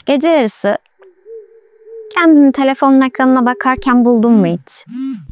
Gece yarısı kendini telefonun ekranına bakarken buldun mu hiç?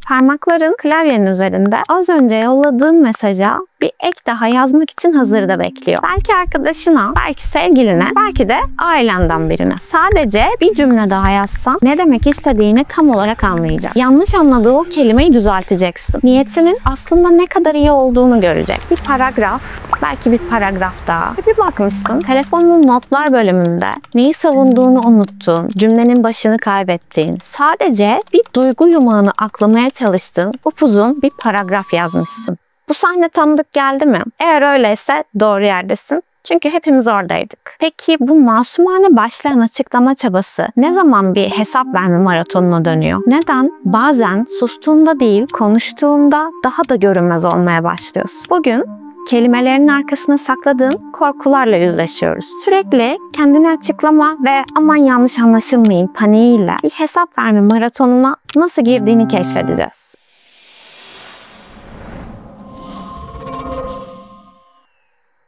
Parmakların klavyenin üzerinde az önce yolladığın mesaja bir ek daha yazmak için hazırda bekliyor. Belki arkadaşına, belki sevgiline, belki de ailenden birine. Sadece bir cümle daha yazsan ne demek istediğini tam olarak anlayacak. Yanlış anladığı o kelimeyi düzelteceksin. Niyetinin aslında ne kadar iyi olduğunu görecek. Bir paragraf, belki bir paragraf daha. Bir bakmışsın telefonun notlar bölümünde neyi savunduğunu unuttun, cümlenin başını kaybettiğin, sadece bir duygu yumağını aklamaya çalıştığın upuzun bir paragraf yazmışsın. Bu sahne tanıdık geldi mi? Eğer öyleyse doğru yerdesin. Çünkü hepimiz oradaydık. Peki bu masumane başlayan açıklama çabası ne zaman bir hesap verme maratonuna dönüyor? Neden bazen sustuğunda değil, konuştuğunda daha da görünmez olmaya başlıyorsun? Bugün kelimelerin arkasına sakladığın korkularla yüzleşiyoruz. Sürekli kendini açıklama ve aman yanlış anlaşılmayayım paniğiyle bir hesap verme maratonuna nasıl girdiğini keşfedeceğiz.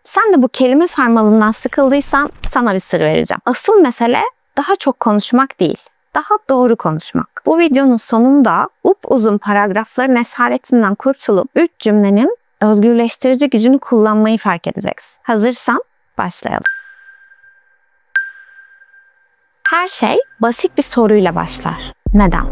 Sen de bu kelime sarmalından sıkıldıysan sana bir sır vereceğim. Asıl mesele daha çok konuşmak değil, daha doğru konuşmak. Bu videonun sonunda upuzun paragrafların esaretinden kurtulup 3 cümlenin özgürleştirici gücünü kullanmayı fark edeceksin. Hazırsan başlayalım. Her şey basit bir soruyla başlar. Neden?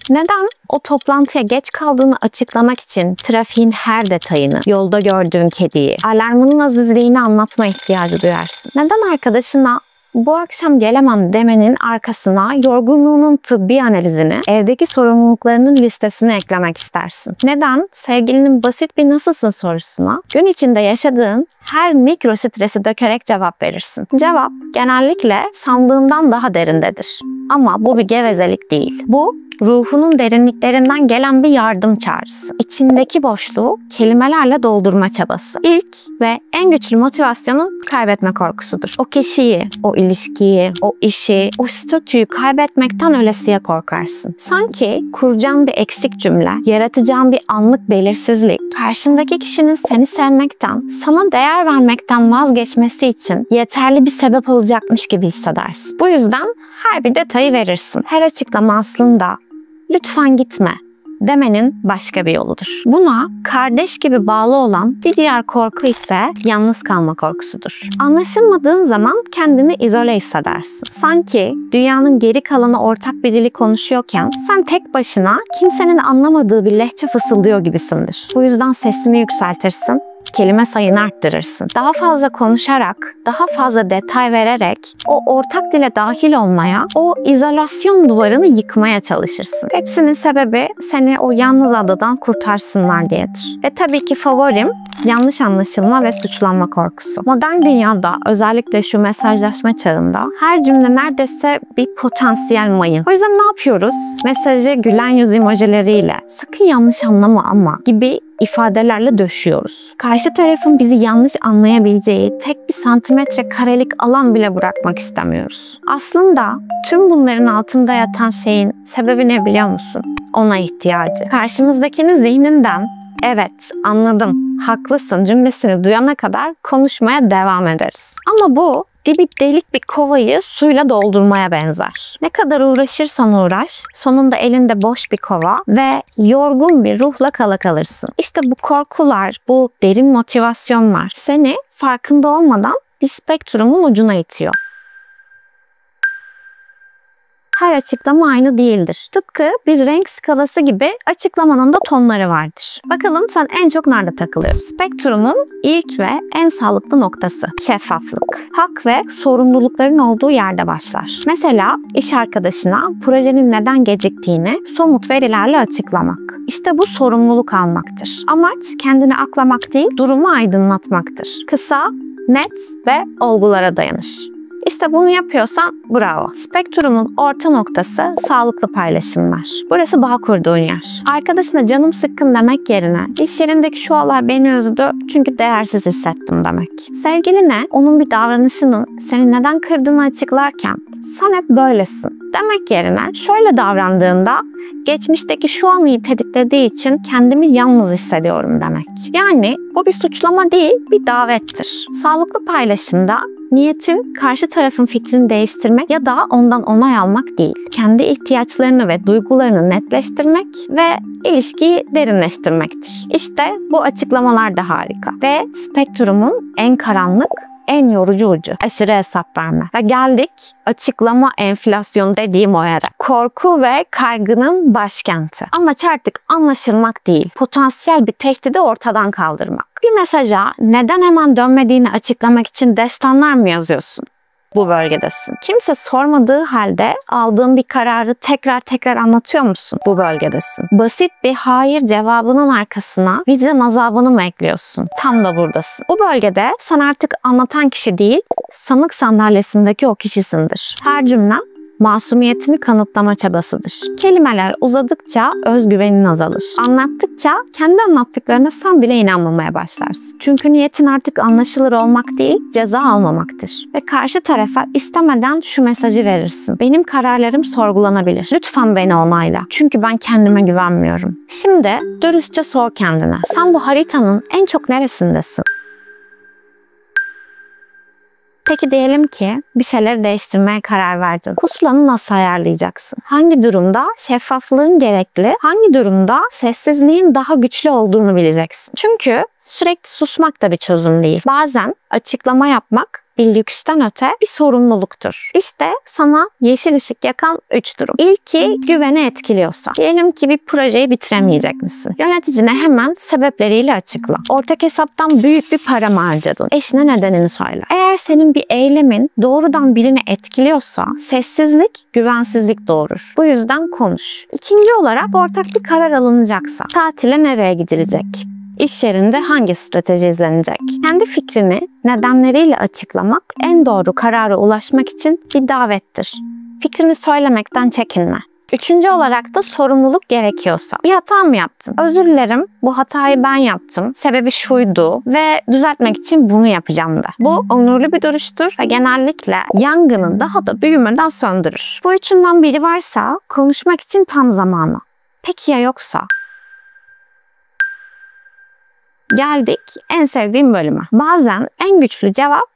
Neden o toplantıya geç kaldığını açıklamak için trafiğin her detayını, yolda gördüğün kediyi, alarmının azizliğini anlatma ihtiyacı duyarsın? Neden arkadaşına bu akşam gelemem demenin arkasına yorgunluğunun tıbbi analizini, evdeki sorumluluklarının listesine eklemek istersin? Neden sevgilinin basit bir nasılsın sorusuna gün içinde yaşadığın her mikro stresi dökerek cevap verirsin? Cevap genellikle sandığından daha derindedir. Ama bu bir gevezelik değil. Bu ruhunun derinliklerinden gelen bir yardım çağrısı. İçindeki boşluğu kelimelerle doldurma çabası. İlk ve en güçlü motivasyonun kaybetme korkusudur. O kişiyi, o ilişkiyi, o işi, o statüyü kaybetmekten ölesiye korkarsın. Sanki kuracağın bir eksik cümle, yaratacağın bir anlık belirsizlik, karşındaki kişinin seni sevmekten, sana değer vermekten vazgeçmesi için yeterli bir sebep olacakmış gibi hissedersin. Bu yüzden her bir detayı verirsin. Her açıklama aslında lütfen gitme demenin başka bir yoludur. Buna kardeş gibi bağlı olan bir diğer korku ise yalnız kalma korkusudur. Anlaşılmadığın zaman kendini izole hissedersin. Sanki dünyanın geri kalanı ortak bir dili konuşuyorken sen tek başına kimsenin anlamadığı bir lehçe fısıldıyor gibisindir. Bu yüzden sesini yükseltirsin. Kelime sayını arttırırsın. Daha fazla konuşarak, daha fazla detay vererek o ortak dile dahil olmaya, o izolasyon duvarını yıkmaya çalışırsın. Hepsinin sebebi seni o yalnız adadan kurtarsınlar diyedir. Ve tabii ki favorim yanlış anlaşılma ve suçlanma korkusu. Modern dünyada özellikle şu mesajlaşma çağında her cümle neredeyse bir potansiyel mayın. O yüzden ne yapıyoruz? Mesajı gülen yüz emojileriyle sakın yanlış anlama ama gibi ifadelerle döşüyoruz. Karşı tarafın bizi yanlış anlayabileceği tek bir santimetre karelik alan bile bırakmak istemiyoruz. Aslında tüm bunların altında yatan şeyin sebebi ne biliyor musun? Ona ihtiyacı. Karşımızdakinin zihninden evet, anladım, haklısın cümlesini duyana kadar konuşmaya devam ederiz. Ama bu dibi delik bir kovayı suyla doldurmaya benzer. Ne kadar uğraşırsan uğraş, sonunda elinde boş bir kova ve yorgun bir ruhla kala kalırsın. İşte bu korkular, bu derin motivasyonlar seni farkında olmadan bir spektrumun ucuna itiyor. Her açıklama aynı değildir. Tıpkı bir renk skalası gibi açıklamanın da tonları vardır. Bakalım sen en çok nerede takılıyorsun? Spektrumun ilk ve en sağlıklı noktası şeffaflık. Hak ve sorumlulukların olduğu yerde başlar. Mesela iş arkadaşına projenin neden geciktiğini somut verilerle açıklamak. İşte bu sorumluluk almaktır. Amaç kendini aklamak değil, durumu aydınlatmaktır. Kısa, net ve olgulara dayanır. İşte bunu yapıyorsan bravo. Spektrumun orta noktası sağlıklı paylaşımlar. Burası bağ kurduğun yer. Arkadaşına canım sıkkın demek yerine iş yerindeki şu olay beni üzdü çünkü değersiz hissettim demek. Sevgiline onun bir davranışının seni neden kırdığını açıklarken sen hep böylesin demek yerine şöyle davrandığında geçmişteki şu anıyı tetiklediği için kendimi yalnız hissediyorum demek. Yani bu bir suçlama değil, bir davettir. Sağlıklı paylaşımda niyetin karşı tarafın fikrini değiştirmek ya da ondan onay almak değil. Kendi ihtiyaçlarını ve duygularını netleştirmek ve ilişkiyi derinleştirmektir. İşte bu açıklamalar da harika. Ve spektrumun en karanlık, en yorucu ucu. Aşırı hesap verme. Ve geldik açıklama enflasyonu dediğim o yere. Korku ve kaygının başkenti. Amaç artık anlaşılmak değil, potansiyel bir tehdidi ortadan kaldırmak. Bir mesaja neden hemen dönmediğini açıklamak için destanlar mı yazıyorsun? Bu bölgedesin. Kimse sormadığı halde aldığın bir kararı tekrar anlatıyor musun? Bu bölgedesin. Basit bir hayır cevabının arkasına vicdan azabını mı ekliyorsun? Tam da buradasın. Bu bölgede sen artık anlatan kişi değil, sanık sandalyesindeki o kişisindir. Her cümle masumiyetini kanıtlama çabasıdır. Kelimeler uzadıkça özgüvenin azalır. Anlattıkça kendi anlattıklarına sen bile inanmamaya başlarsın. Çünkü niyetin artık anlaşılır olmak değil, ceza almamaktır. Ve karşı tarafa istemeden şu mesajı verirsin. Benim kararlarım sorgulanabilir. Lütfen beni onayla. Çünkü ben kendime güvenmiyorum. Şimdi dürüstçe sor kendine. Sen bu haritanın en çok neresindesin? Peki diyelim ki bir şeyleri değiştirmeye karar verdin. Pusulanı nasıl ayarlayacaksın? Hangi durumda şeffaflığın gerekli, hangi durumda sessizliğin daha güçlü olduğunu bileceksin. Çünkü sürekli susmak da bir çözüm değil. Bazen açıklama yapmak bir lüksten öte bir sorumluluktur. İşte sana yeşil ışık yakan 3 durum. İlki güveni etkiliyorsa. Diyelim ki bir projeyi bitiremeyecek misin? Yöneticine hemen sebepleriyle açıkla. Ortak hesaptan büyük bir para mı harcadın? Eşine nedenini söyle. Eğer senin bir eylemin doğrudan birini etkiliyorsa sessizlik güvensizlik doğurur. Bu yüzden konuş. İkinci olarak ortak bir karar alınacaksa. Tatile nereye gidilecek? İş yerinde hangi strateji izlenecek? Kendi fikrini nedenleriyle açıklamak en doğru karara ulaşmak için bir davettir. Fikrini söylemekten çekinme. Üçüncü olarak da sorumluluk gerekiyorsa. Bir hata mı yaptın? Özür dilerim, bu hatayı ben yaptım. Sebebi şuydu ve düzeltmek için bunu yapacağım da. Bu onurlu bir duruştur ve genellikle yangını daha da büyümeden söndürür. Bu üçünden biri varsa konuşmak için tam zamanı. Peki ya yoksa? Geldik en sevdiğim bölüme. Bazen en güçlü cevap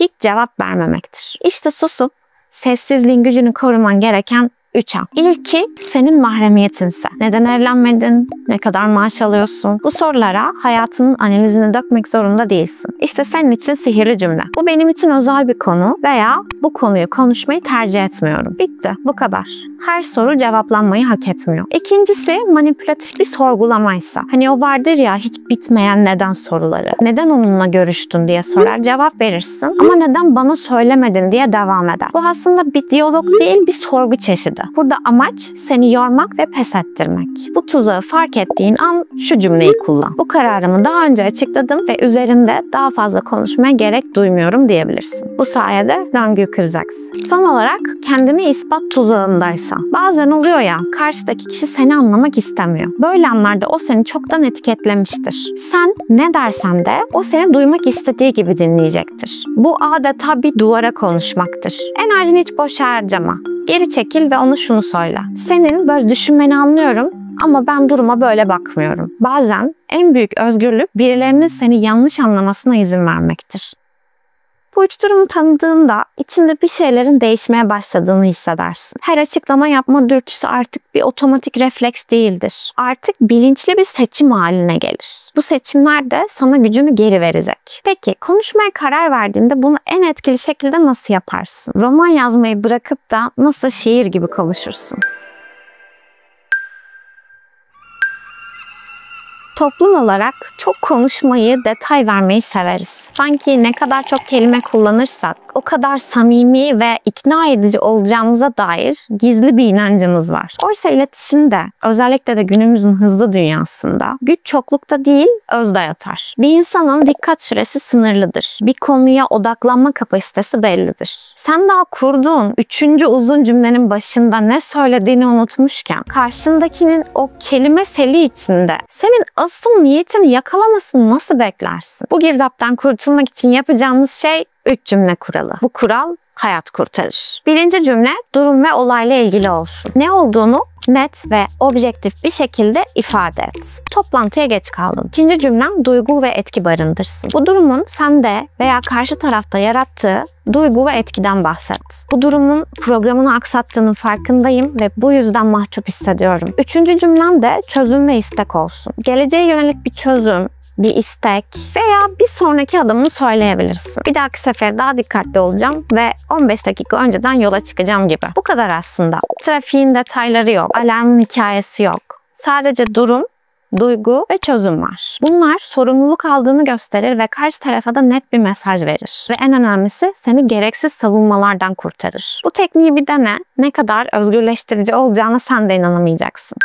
hiç cevap vermemektir. İşte susup sessizliğin gücünü koruman gereken 3 an. İlki senin mahremiyetinse. Neden evlenmedin? Ne kadar maaş alıyorsun? Bu sorulara hayatının analizini dökmek zorunda değilsin. İşte senin için sihirli cümle. Bu benim için özel bir konu veya bu konuyu konuşmayı tercih etmiyorum. Bitti. Bu kadar. Her soru cevaplanmayı hak etmiyor. İkincisi manipülatif bir sorgulamaysa. Hani o vardır ya hiç bitmeyen neden soruları. Neden onunla görüştün diye sorar. Cevap verirsin. Ama neden bana söylemedin diye devam eder. Bu aslında bir diyalog değil bir sorgu çeşidi. Burada amaç seni yormak ve pes ettirmek. Bu tuzağı fark ettiğin an şu cümleyi kullan. Bu kararımı daha önce açıkladım ve üzerinde daha fazla konuşmaya gerek duymuyorum diyebilirsin. Bu sayede döngüyü kıracaksın. Son olarak kendini ispat tuzağındaysan. Bazen oluyor ya karşıdaki kişi seni anlamak istemiyor. Böyle anlarda o seni çoktan etiketlemiştir. Sen ne dersen de o seni duymak istediği gibi dinleyecektir. Bu adeta bir duvara konuşmaktır. Enerjini hiç boşa harcama. Geri çekil ve ona şunu söyle. Senin böyle düşünmeni anlıyorum ama ben duruma böyle bakmıyorum. Bazen en büyük özgürlük birilerinin seni yanlış anlamasına izin vermektir. Bu üç durumu tanıdığında içinde bir şeylerin değişmeye başladığını hissedersin. Her açıklama yapma dürtüsü artık bir otomatik refleks değildir. Artık bilinçli bir seçim haline gelir. Bu seçimler de sana gücünü geri verecek. Peki konuşmaya karar verdiğinde bunu en etkili şekilde nasıl yaparsın? Roman yazmayı bırakıp da nasıl şiir gibi konuşursun? Toplum olarak çok konuşmayı, detay vermeyi severiz. Sanki ne kadar çok kelime kullanırsak o kadar samimi ve ikna edici olacağımıza dair gizli bir inancımız var. Oysa iletişimde, özellikle de günümüzün hızlı dünyasında güç çoklukta değil, özde yatar. Bir insanın dikkat süresi sınırlıdır. Bir konuya odaklanma kapasitesi bellidir. Sen daha kurduğun 3. uzun cümlenin başında ne söylediğini unutmuşken karşındakinin o kelime seli içinde senin asıl niyetini yakalamasını nasıl beklersin? Bu girdaptan kurtulmak için yapacağımız şey 3 cümle kuralı. Bu kural hayat kurtarır. Birinci cümle durum ve olayla ilgili olsun. Ne olduğunu net ve objektif bir şekilde ifade et. Toplantıya geç kaldın. İkinci cümlem duygu ve etki barındırsın. Bu durumun sende veya karşı tarafta yarattığı duygu ve etkiden bahset. Bu durumun programını aksattığının farkındayım ve bu yüzden mahcup hissediyorum. Üçüncü cümlem de çözüm ve istek olsun. Geleceğe yönelik bir çözüm, bir istek veya bir sonraki adımını söyleyebilirsin. Bir dahaki sefer daha dikkatli olacağım ve 15 dakika önceden yola çıkacağım gibi. Bu kadar aslında. Trafiğin detayları yok, alarmın hikayesi yok. Sadece durum, duygu ve çözüm var. Bunlar sorumluluk aldığını gösterir ve karşı tarafa da net bir mesaj verir. Ve en önemlisi seni gereksiz savunmalardan kurtarır. Bu tekniği bir dene, ne kadar özgürleştirici olacağına sen de inanamayacaksın.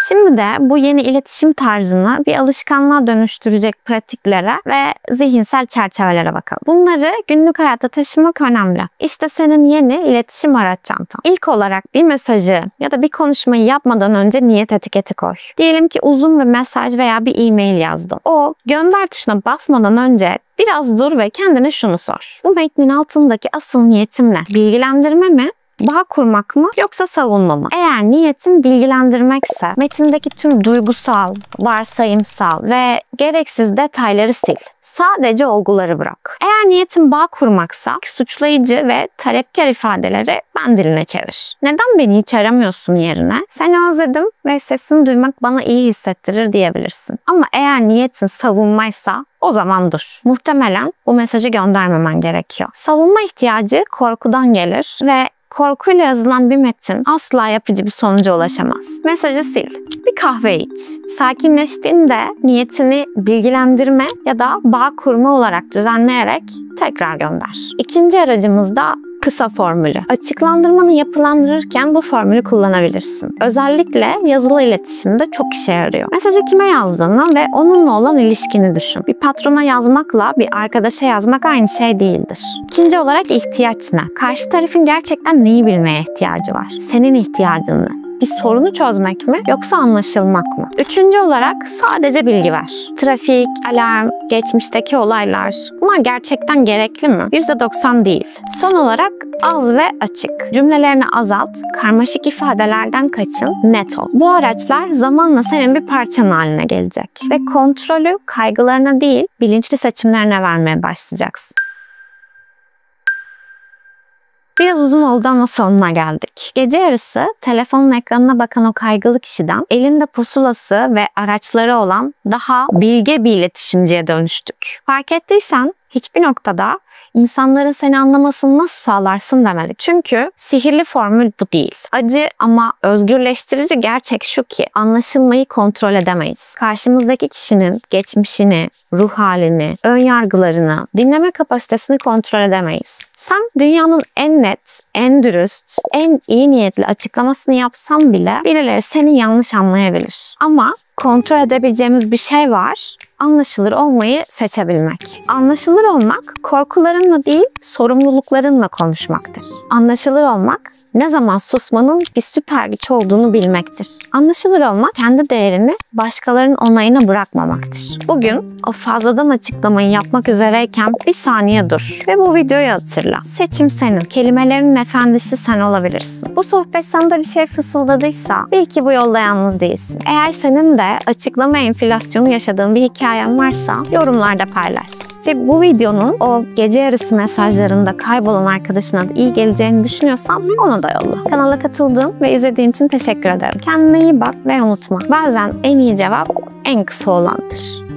Şimdi de bu yeni iletişim tarzını bir alışkanlığa dönüştürecek pratiklere ve zihinsel çerçevelere bakalım. Bunları günlük hayatta taşımak önemli. İşte senin yeni iletişim araç çantan. İlk olarak bir mesajı ya da bir konuşmayı yapmadan önce niyet etiketi koy. Diyelim ki uzun bir mesaj veya bir e-mail yazdın. O gönder tuşuna basmadan önce biraz dur ve kendine şunu sor. Bu metnin altındaki asıl niyetim ne? Bilgilendirme mi? Bağ kurmak mı yoksa savunma mı? Eğer niyetin bilgilendirmekse metindeki tüm duygusal, varsayımsal ve gereksiz detayları sil. Sadece olguları bırak. Eğer niyetin bağ kurmaksa suçlayıcı ve talepkar ifadeleri ben diline çevir. Neden beni hiç aramıyorsun yerine? Seni özledim ve sesini duymak bana iyi hissettirir diyebilirsin. Ama eğer niyetin savunmaysa o zaman dur. Muhtemelen bu mesajı göndermemen gerekiyor. Savunma ihtiyacı korkudan gelir ve korkuyla yazılan bir metin asla yapıcı bir sonuca ulaşamaz. Mesajı sil. Bir kahve iç. Sakinleştiğinde niyetini bilgilendirme ya da bağ kurma olarak düzenleyerek tekrar gönder. İkinci aracımız da kısa formülü. Açıklandırmanı yapılandırırken bu formülü kullanabilirsin. Özellikle yazılı iletişimde çok işe yarıyor. Mesajı kime yazdığını ve onunla olan ilişkini düşün. Bir patrona yazmakla bir arkadaşa yazmak aynı şey değildir. İkinci olarak ihtiyaç ne? Karşı tarafın gerçekten neyi bilmeye ihtiyacı var? Senin ihtiyacını. Bir sorunu çözmek mi yoksa anlaşılmak mı? Üçüncü olarak sadece bilgi ver. Trafik, alarm, geçmişteki olaylar bunlar gerçekten gerekli mi? %90 değil. Son olarak az ve açık. Cümlelerini azalt, karmaşık ifadelerden kaçın, net ol. Bu araçlar zamanla senin bir parçan haline gelecek ve kontrolü kaygılarına değil bilinçli seçimlerine vermeye başlayacaksın. Biraz uzun oldu ama sonuna geldik. Gece yarısı telefonun ekranına bakan o kaygılı kişiden elinde pusulası ve araçları olan daha bilge bir iletişimciye dönüştük. Fark ettiysen hiçbir noktada insanların seni anlamasını nasıl sağlarsın demedik. Çünkü sihirli formül bu değil. Acı ama özgürleştirici gerçek şu ki anlaşılmayı kontrol edemeyiz. Karşımızdaki kişinin geçmişini, ruh halini, ön yargılarını, dinleme kapasitesini kontrol edemeyiz. Sen dünyanın en net, en dürüst, en iyi niyetli açıklamasını yapsan bile birileri seni yanlış anlayabilir. Ama kontrol edebileceğimiz bir şey var. Anlaşılır olmayı seçebilmek. Anlaşılır olmak korkularınla değil sorumluluklarınla konuşmaktır. Anlaşılır olmak ne zaman susmanın bir süper güç olduğunu bilmektir. Anlaşılır olmak kendi değerini başkalarının onayına bırakmamaktır. Bugün o fazladan açıklamayı yapmak üzereyken bir saniye dur ve bu videoyu hatırla. Seçim senin. Kelimelerin efendisi sen olabilirsin. Bu sohbet sana bir şey fısıldadıysa bil ki bu yolda yalnız değilsin. Eğer senin de açıklama enflasyonu yaşadığın bir hikayen varsa yorumlarda paylaş. Ve bu videonun o gece yarısı mesajlarında kaybolan arkadaşına da iyi geleceğini düşünüyorsan onu da yolla. Kanala katıldığın ve izlediğin için teşekkür ederim. Kendine iyi bak ve unutma. Bazen en iyi cevap en kısa olandır.